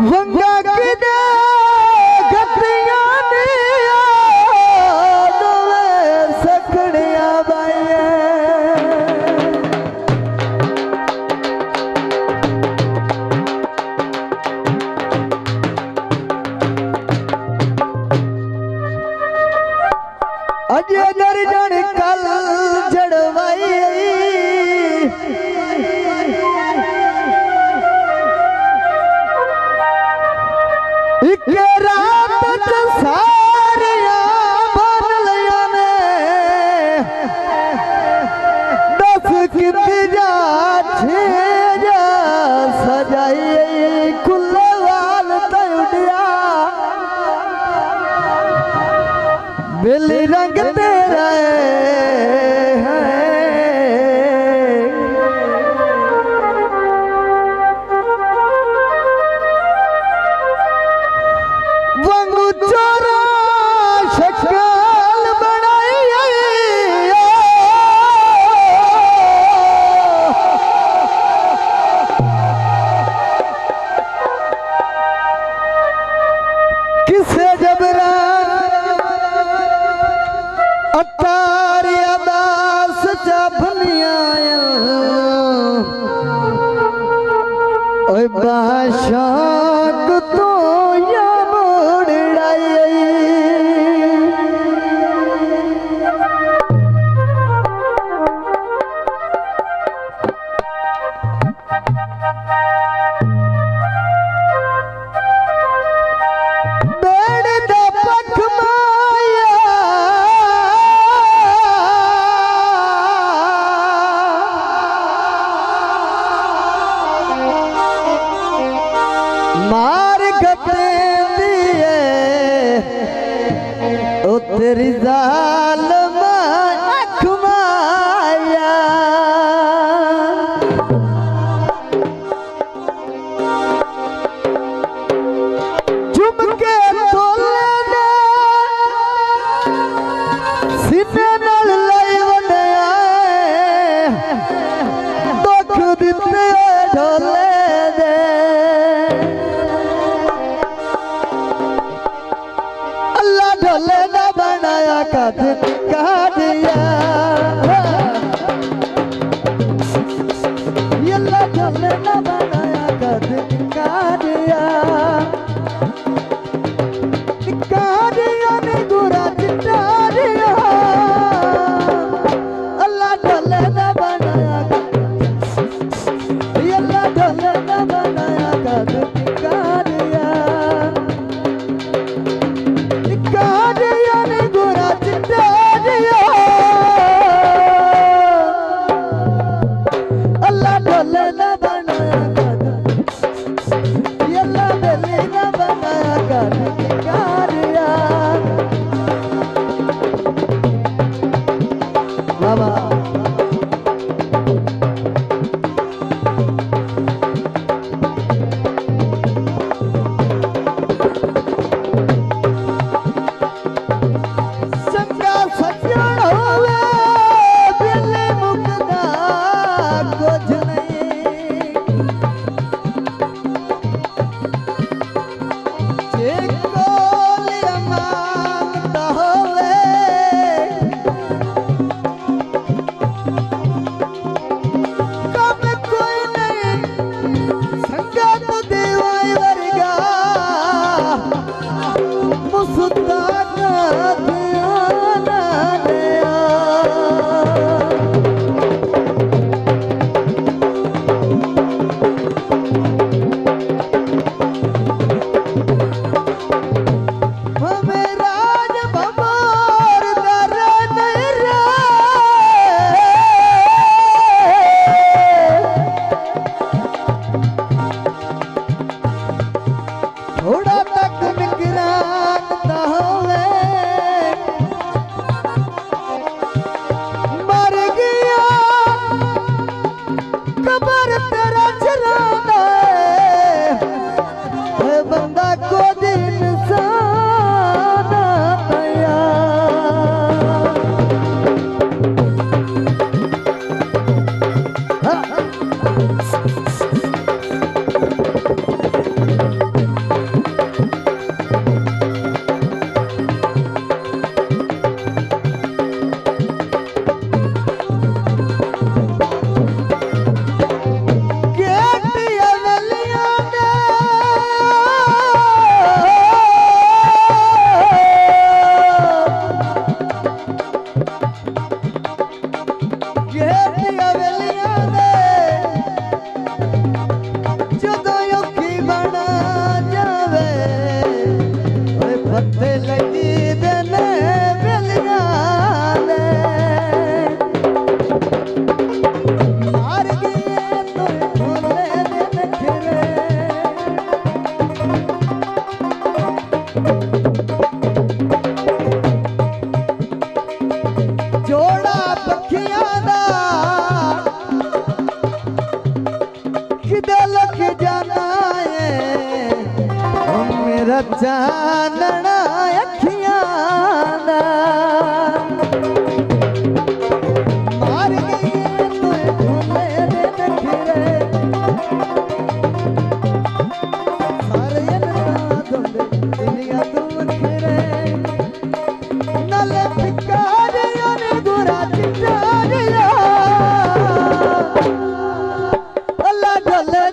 वंगा किदे गतियां दिया दोवे सखड़िया बाइया अजे दर्जन कल जड़वाई एक रात सारिया बन लिया ने 10 कितिया 6 सजाई खुले वाल तउडिया बिल्ली रंग तेरा है वंगू चोरा शक्ल बनाई किसे जबरा अतारिया दास जबनिया ओए बाशाक तो या मोड़ाई बेड़ दा पख माया मार गते दिए ओ तेरी जालिम अख माया झुमके तोले ने सीने नाल लाई वंडिया दुख दिते ढोले दे अल्लाह ढोले ना बनाया कद कादिया अल्लाह ढोले ना बनाया कद कादिया कादिया ने गुरा चिटारिया अल्लाह ढोले ना बनाया अल्लाह ढोले ना बनाया कद कादिया कादिया ने गुरा चिटारिया अल्लाह ढोले ना बनाया कद अल्लाह ढोले ना बनाया कद कादिया बाबा संगा सजण होवे बिल्ली मुकदा कुछ नहीं जे कोलिया मांगता होवे कम कोई नहीं संगा तो देवाई वर्गा मुस्ताक दियाना दिया हमें राज भमोर दर नहीं रे थोड़ा तक निगरान होवे मर गया कबर तेरा चराना है बंदा को दिन साना दया किदे लख जाना है मेरा चानना अखियां दा मार गई तो घूमे दे नखरे सारे ना धुंदे दुनिया तू वखरे नले पिकारिया ने गुरा चिटारिया अल्लाह ढोले